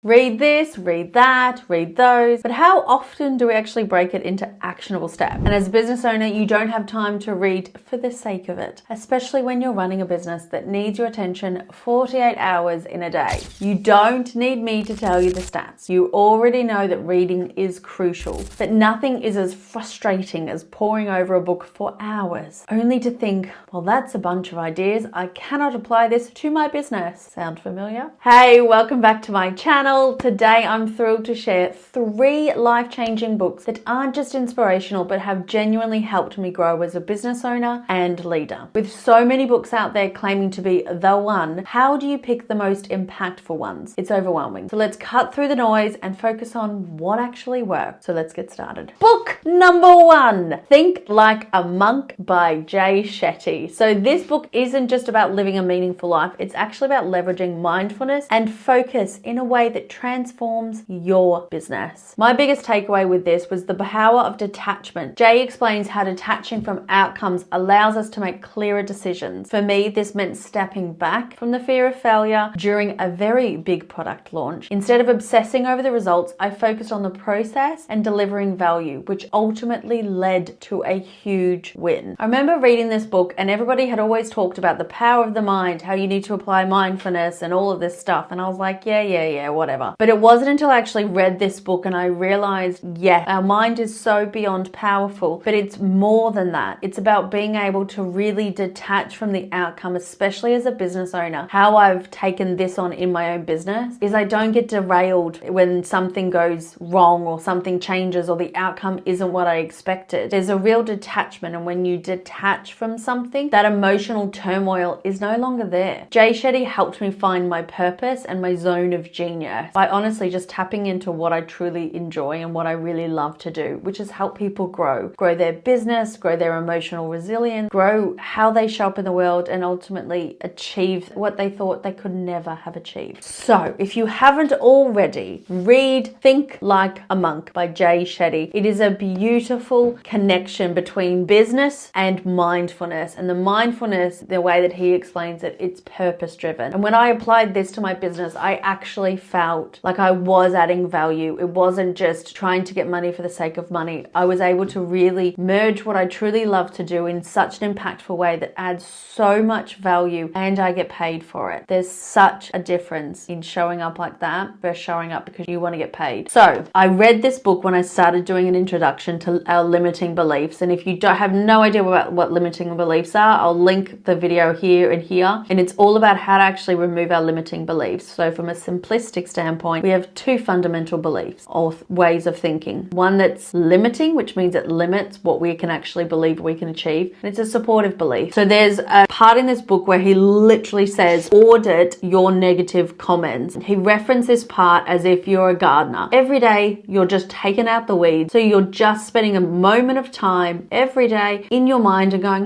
read this, read that, read those, but how often do we actually break it into actionable steps? And as a business owner, you don't have time to read for the sake of it, especially when you're running a business that needs your attention 48 hours in a day. You don't need me to tell you the stats. You already know that reading is crucial, but nothing is as frustrating as poring over a book for hours, only to think, well, that's a bunch of ideas. I cannot apply this to my business. Sound familiar? Hey, welcome back to my channel. Today, I'm thrilled to share 3 life-changing books that aren't just inspirational, but have genuinely helped me grow as a business owner and leader. With so many books out there claiming to be the one, how do you pick the most impactful ones? It's overwhelming. So let's cut through the noise and focus on what actually works. So let's get started. Book number 1, Think Like a Monk by Shetty. So this book isn't just about living a meaningful life. It's actually about leveraging mindfulness and focus in a way that transforms your business. My biggest takeaway with this was the power of detachment. Jay explains how detaching from outcomes allows us to make clearer decisions. For me, this meant stepping back from the fear of failure during a very big product launch. Instead of obsessing over the results, I focused on the process and delivering value, which ultimately led to a huge win. I remember reading this book and everybody had always talked about the power of the mind, how you need to apply mindfulness and all of this stuff. And I was like, yeah, whatever. But it wasn't until I actually read this book and I realized, yeah, our mind is so beyond powerful, but it's more than that. It's about being able to really detach from the outcome, especially as a business owner. How I've taken this on in my own business is I don't get derailed when something goes wrong or something changes or the outcome isn't what I expected. There's a real detachment, and when you detach from something, that emotional turmoil is no longer there. Shetty helped me find my purpose and my zone of genius by honestly just tapping into what I truly enjoy and what I really love to do, which is help people grow their business, grow their emotional resilience, grow how they show up in the world, and ultimately achieve what they thought they could never have achieved. So if you haven't already, read Think Like a Monk by Shetty. It is a beautiful connection between business and mindfulness, and the mindfulness, the way that he explains it, it's purpose driven. And when I applied this to my business, I actually felt like I was adding value. It wasn't just trying to get money for the sake of money. I was able to really merge what I truly love to do in such an impactful way that adds so much value, and I get paid for it. There's such a difference in showing up like that versus showing up because you want to get paid. So I read this book when I started doing an introduction to our limiting beliefs. And if you don't have no idea about what limiting beliefs are, I'll link the video here and here. And it's all about how to actually remove our limiting beliefs. So from a simplistic standpoint, we have 2 fundamental beliefs or ways of thinking. One that's limiting, which means it limits what we can actually believe we can achieve. And it's a supportive belief. So there's a part in this book where he literally says, audit your negative comments. He referenced this part as if you're a gardener. Every day, you're just taking out the weeds. So you're just spending a moment of time every day in your mind and going,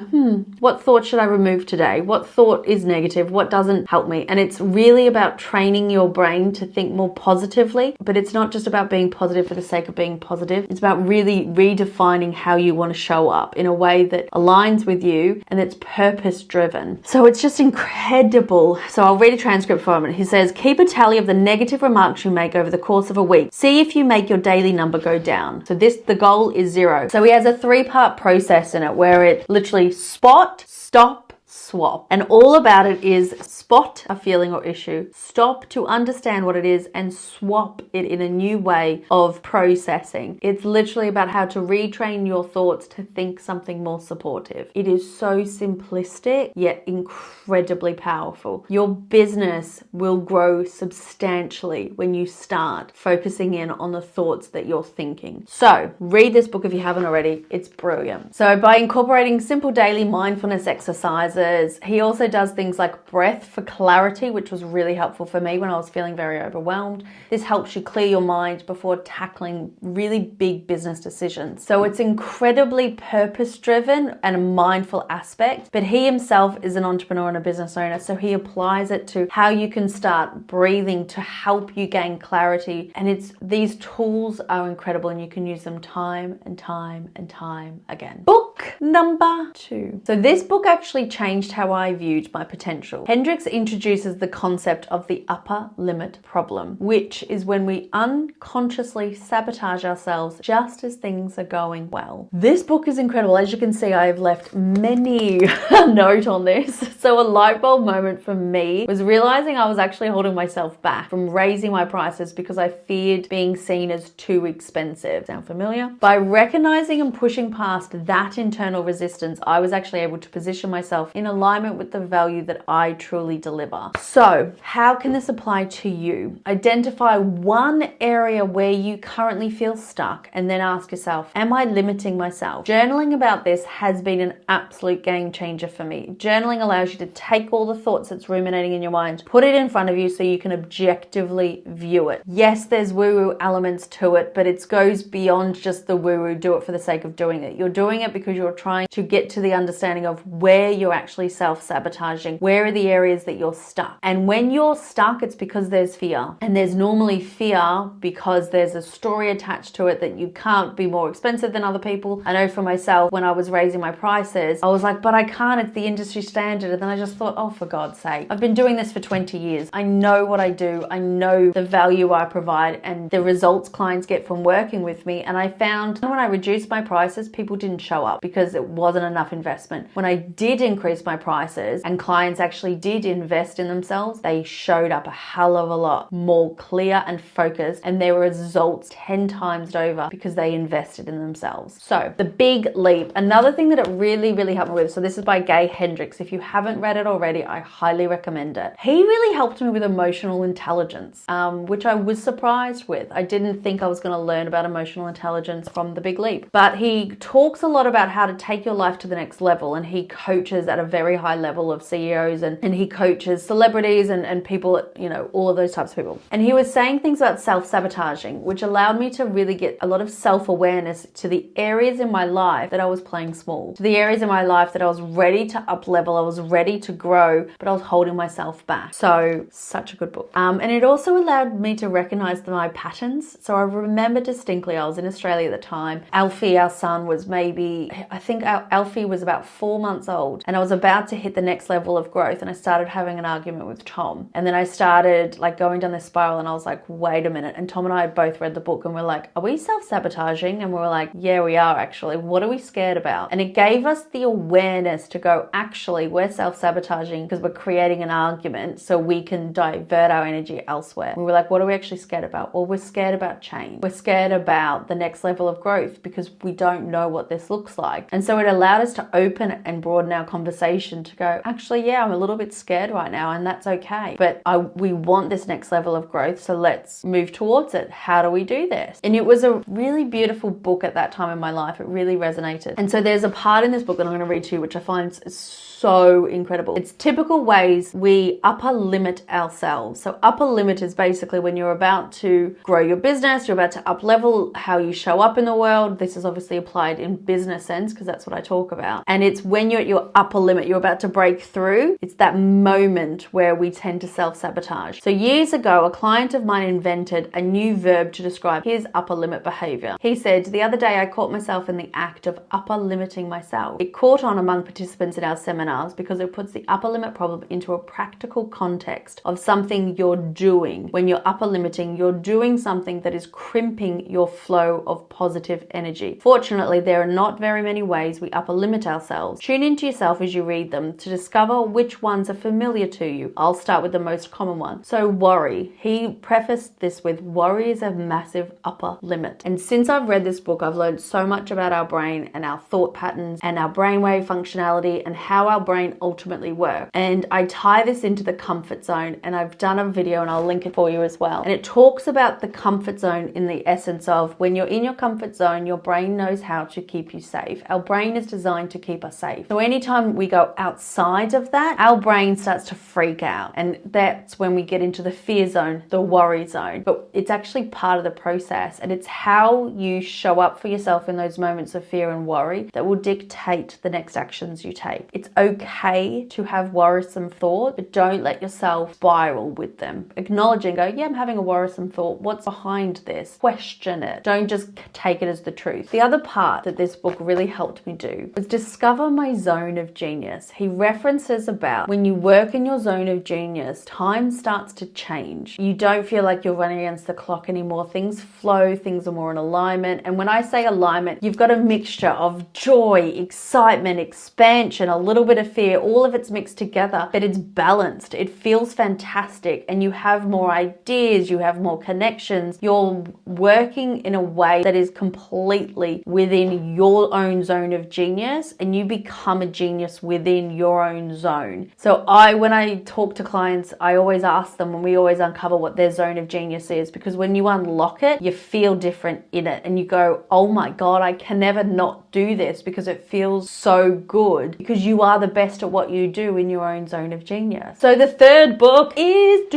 what thought should I remove today? What thought is negative? What doesn't help me? And it's really about training your brain to think more positively, but it's not just about being positive for the sake of being positive. It's about really redefining how you want to show up in a way that aligns with you and it's purpose driven. So it's just incredible. So I'll read a transcript for a minute. He says, keep a tally of the negative remarks you make over the course of a week. See if you make your daily number go down. So the goal is 0. So he has a 3-part process in it where it literally spot, stop, swap. And all about it is spot a feeling or issue, stop to understand what it is, and swap it in a new way of processing. It's literally about how to retrain your thoughts to think something more supportive. It is so simplistic, yet incredibly powerful. Your business will grow substantially when you start focusing in on the thoughts that you're thinking. So read this book if you haven't already. It's brilliant. So by incorporating simple daily mindfulness exercises, he also does things like breath for clarity, which was really helpful for me when I was feeling very overwhelmed. This helps you clear your mind before tackling really big business decisions. So it's incredibly purpose-driven and a mindful aspect, but he himself is an entrepreneur and a business owner, so he applies it to how you can start breathing to help you gain clarity. And these tools are incredible, and you can use them time and time and time again. Book Number 2. So this book actually changed how I viewed my potential. Hendricks introduces the concept of the upper limit problem, which is when we unconsciously sabotage ourselves just as things are going well. This book is incredible. As you can see, I have left many notes on this. So a light bulb moment for me was realizing I was actually holding myself back from raising my prices because I feared being seen as too expensive. Sound familiar? By recognizing and pushing past that internal resistance, I was actually able to position myself in alignment with the value that I truly deliver. So how can this apply to you? Identify one area where you currently feel stuck and then ask yourself, am I limiting myself? Journaling about this has been an absolute game changer for me. Journaling allows you to take all the thoughts that's ruminating in your mind, put it in front of you so you can objectively view it. Yes, there's woo-woo elements to it, but it goes beyond just the woo-woo, do it for the sake of doing it. You're doing it because you're trying to get to the understanding of where you're actually self-sabotaging, where are the areas that you're stuck. And when you're stuck, it's because there's fear. And there's normally fear because there's a story attached to it that you can't be more expensive than other people. I know for myself, when I was raising my prices, I was like, but I can't, it's the industry standard. And then I just thought, oh, for God's sake, I've been doing this for 20 years. I know what I do. I know the value I provide and the results clients get from working with me. And I found when I reduced my prices, people didn't show up because it wasn't enough investment. When I did increase my prices and clients actually did invest in themselves, they showed up a hell of a lot more clear and focused, and their results 10 times over because they invested in themselves. So the big leap, another thing that it really helped me with, so this is by Hendricks. If you haven't read it already, I highly recommend it. He really helped me with emotional intelligence, which I was surprised with. I didn't think I was going to learn about emotional intelligence from the big leap, but he talks a lot about how to take your life to the next level, and he coaches at a very high level of CEOs, and he coaches celebrities and people, you know, all of those types of people. And he was saying things about self-sabotaging, which allowed me to really get a lot of self-awareness to the areas in my life that I was playing small, to the areas in my life that I was ready to up level, I was ready to grow, but I was holding myself back. So such a good book. And it also allowed me to recognize my patterns. So I remember distinctly, I was in Australia at the time. Alfie, our son, was maybe, I think Alfie was about 4 months old, and I was about to hit the next level of growth, and I started having an argument with Tom. And then I started like going down this spiral, and I was like, wait a minute. And Tom and I had both read the book, and we're like, are we self-sabotaging? And we were like, yeah, we are actually. What are we scared about? And it gave us the awareness to go, actually, we're self-sabotaging because we're creating an argument so we can divert our energy elsewhere. We were like, what are we actually scared about? Well, we're scared about change. We're scared about the next level of growth because we don't know what this looks like. And so it allowed us to open and broaden our conversation to go, actually, yeah, I'm a little bit scared right now, and that's okay. But we want this next level of growth, so let's move towards it. How do we do this? And it was a really beautiful book at that time in my life. It really resonated. And so there's a part in this book that I'm going to read to you, which I find so incredible. It's typical ways we upper limit ourselves. So upper limit is basically when you're about to grow your business, you're about to up level how you show up in the world. This is obviously applied in business sense because that's what I talk about. And it's when you're at your upper limit, you're about to break through. It's that moment where we tend to self-sabotage. So years ago, a client of mine invented a new verb to describe his upper limit behavior. He said, the other day I caught myself in the act of upper limiting myself. It caught on among participants in our seminar because it puts the upper limit problem into a practical context of something you're doing. When you're upper limiting, you're doing something that is crimping your flow of positive energy. Fortunately, there are not very many ways we upper limit ourselves. Tune into yourself as you read them to discover which ones are familiar to you. I'll start with the most common one. So worry. He prefaced this with, worry is a massive upper limit. And since I've read this book, I've learned so much about our brain and our thought patterns and our brainwave functionality and how our brain ultimately works. And I tie this into the comfort zone, and I've done a video and I'll link it for you as well. And it talks about the comfort zone in the essence of when you're in your comfort zone, your brain knows how to keep you safe. Our brain is designed to keep us safe. So anytime we go outside of that, our brain starts to freak out. And that's when we get into the fear zone, the worry zone. But it's actually part of the process, and it's how you show up for yourself in those moments of fear and worry that will dictate the next actions you take. It's okay to have worrisome thoughts, but don't let yourself spiral with them. Acknowledge and go, yeah, I'm having a worrisome thought. What's behind this? Question it. Don't just take it as the truth. The other part that this book really helped helped me do was discover my zone of genius. He references about when you work in your zone of genius, time starts to change. You don't feel like you're running against the clock anymore. Things flow, things are more in alignment. And when I say alignment, you've got a mixture of joy, excitement, expansion, a little bit of fear, all of it's mixed together, but it's balanced. It feels fantastic, and you have more ideas, you have more connections. You're working in a way that is completely within your own zone of genius, and you become a genius within your own zone. So when I talk to clients, I always ask them, and we always uncover what their zone of genius is, because when you unlock it, you feel different in it, and you go, oh my God, I can never not do this because it feels so good, because you are the best at what you do in your own zone of genius. So the third book is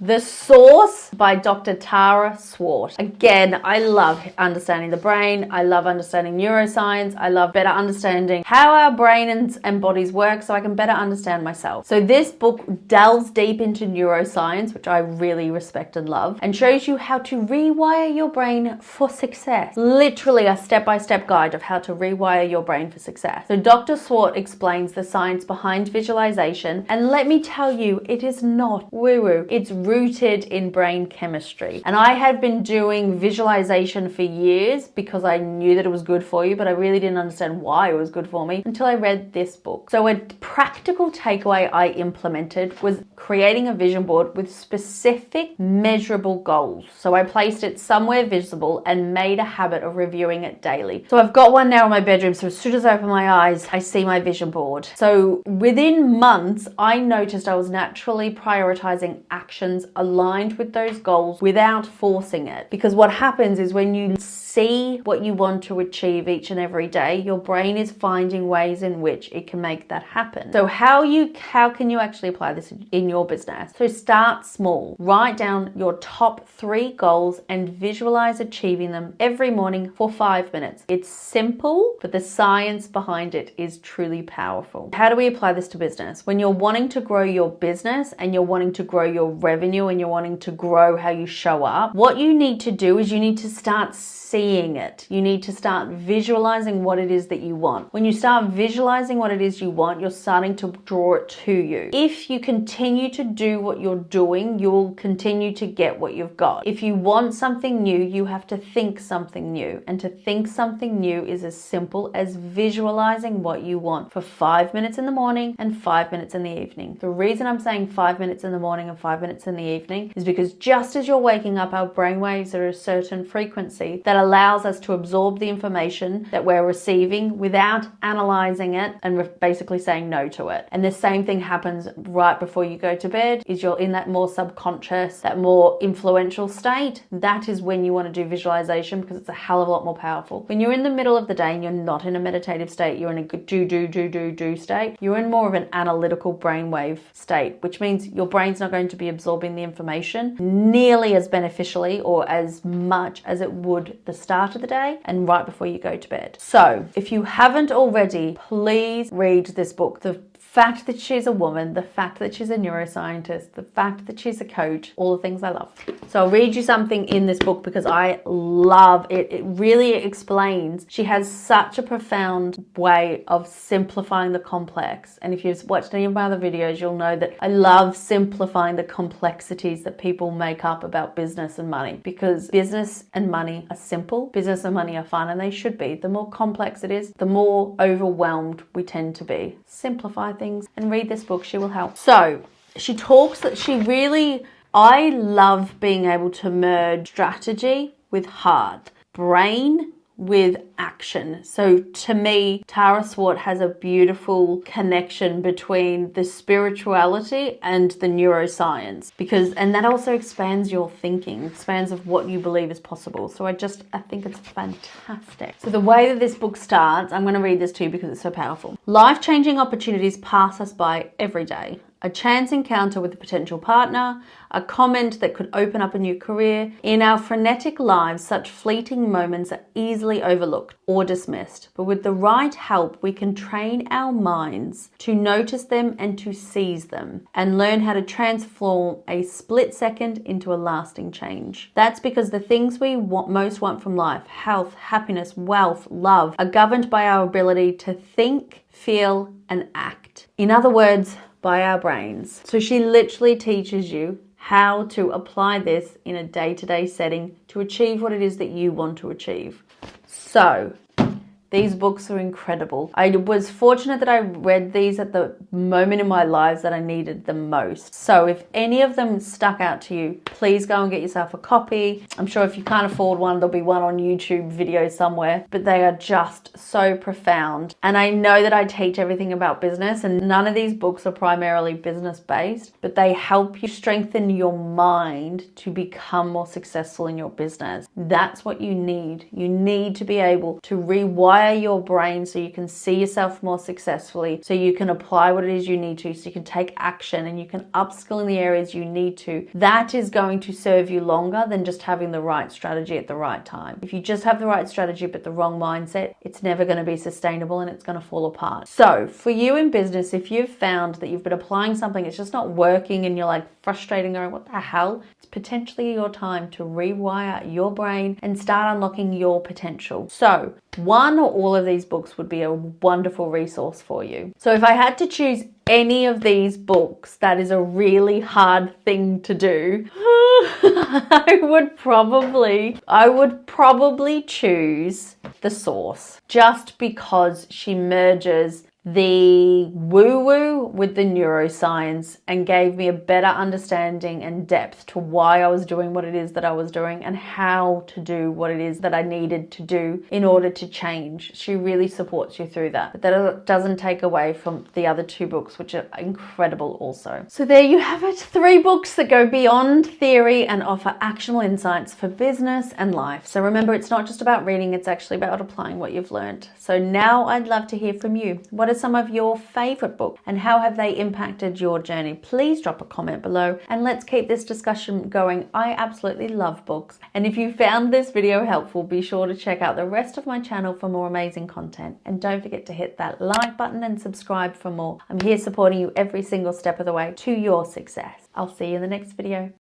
The Source by Dr. Tara Swart. Again, I love understanding the brain. I love understanding neuroscience. I love better understanding how our brain and bodies work so I can better understand myself. So this book delves deep into neuroscience, which I really respect and love, and shows you how to rewire your brain for success. Literally a step-by-step guide of how to rewire your brain for success. So Dr. Swart explains the science behind visualization, and let me tell you, it is not woo-woo. It's rooted in brain chemistry. And I had been doing visualization for years because I knew that it was good for you, but I really didn't understand why it was good for me until I read this book. So a practical takeaway I implemented was creating a vision board with specific measurable goals. So I placed it somewhere visible and made a habit of reviewing it daily. So I've got one now in my bedroom, so as soon as I open my eyes, I see my vision board. So within months, I noticed I was naturally prioritizing actions aligned with those goals without forcing it. Because what happens is when you see what you want to achieve each and every day, your brain is finding ways in which it can make that happen. So how can you actually apply this in your business? So start small. Write down your top 3 goals and visualize achieving them every morning for 5 minutes. It's simple, but the science behind it is truly powerful. How do we apply this to business? When you're wanting to grow your business and you're wanting to grow your revenue and you're wanting to grow how you show up, what you need to do is you need to start seeing it. You need to start visualizing what it is that you want. When you start visualizing what it is you want, you're starting to draw it to you. If you continue to do what you're doing, you'll continue to get what you've got. If you want something new, you have to think something new. And to think something new is as simple as visualizing what you want for 5 minutes in the morning and 5 minutes in the evening. The reason I'm saying 5 minutes in the morning and 5 minutes in the evening is because just as you're waking up, our brainwaves are at a certain frequency that allows us to absorb the information that we're receiving without analyzing it and basically saying no to it. And the same thing happens right before you go to bed, is you're in that more subconscious, that more influential state. That is when you want to do visualization, because it's a hell of a lot more powerful. When you're in the middle of the day and you're not in a meditative state, you're in a good do state, you're in more of an analytical brainwave state, which means your brain's not going to be absorbing the information nearly as beneficially or as much as it would the start of the day and right before you go to bed. So if you haven't already, please read this book. The fact that she's a woman, the fact that she's a neuroscientist, the fact that she's a coach, all the things I love. So I'll read you something in this book because I love it. It really explains. She has such a profound way of simplifying the complex. And if you've watched any of my other videos, you'll know that I love simplifying the complexities that people make up about business and money, because business and money are simple. Business and money are fun, and they should be. The more complex it is, the more overwhelmed we tend to be. Simplify things and read this book. She will help. So she talks that I love being able to merge strategy with heart, brain with action. So to me, Tara Swart has a beautiful connection between the spirituality and the neuroscience, and that also expands your thinking, expands of what you believe is possible. So I think it's fantastic. So the way that this book starts, I'm going to read this to you because it's so powerful. Life-changing opportunities pass us by every day. a chance encounter with a potential partner, a comment that could open up a new career. In our frenetic lives, such fleeting moments are easily overlooked or dismissed. But with the right help, we can train our minds to notice them and to seize them and learn how to transform a split second into a lasting change. That's because the things we most want from life, health, happiness, wealth, love, are governed by our ability to think, feel, and act. In other words, by our brains. So she literally teaches you how to apply this in a day-to-day setting to achieve what it is that you want to achieve. So these books are incredible. I was fortunate that I read these at the moment in my lives that I needed them most. So if any of them stuck out to you, please go and get yourself a copy. I'm sure if you can't afford one, there'll be one on YouTube video somewhere, but they are just so profound. And I know that I teach everything about business, and none of these books are primarily business based, but they help you strengthen your mind to become more successful in your business. That's what you need. You need to be able to rewire your brain so you can see yourself more successfully, so you can apply what it is you need to, so you can take action and you can upskill in the areas you need to. That is going to serve you longer than just having the right strategy at the right time. If you just have the right strategy but the wrong mindset, it's never going to be sustainable and it's going to fall apart. So for you in business, if you've found that you've been applying something, it's just not working and you're like frustrated, going, what the hell? It's potentially your time to rewire your brain and start unlocking your potential. So one or all of these books would be a wonderful resource for you. So if I had to choose any of these books, that is a really hard thing to do. I would probably choose The Source, just because she merges the woo-woo with the neuroscience and gave me a better understanding and depth to why I was doing what it is that I was doing and how to do what it is that I needed to do in order to change. She really supports you through that. But that doesn't take away from the other two books, which are incredible also. So there you have it. 3 books that go beyond theory and offer actionable insights for business and life. So remember, it's not just about reading, it's actually about applying what you've learned. So now I'd love to hear from you. What are some of your favorite books and how have they impacted your journey? Please drop a comment below and let's keep this discussion going. I absolutely love books. And if you found this video helpful, be sure to check out the rest of my channel for more amazing content. And don't forget to hit that like button and subscribe for more. I'm here supporting you every single step of the way to your success. I'll see you in the next video.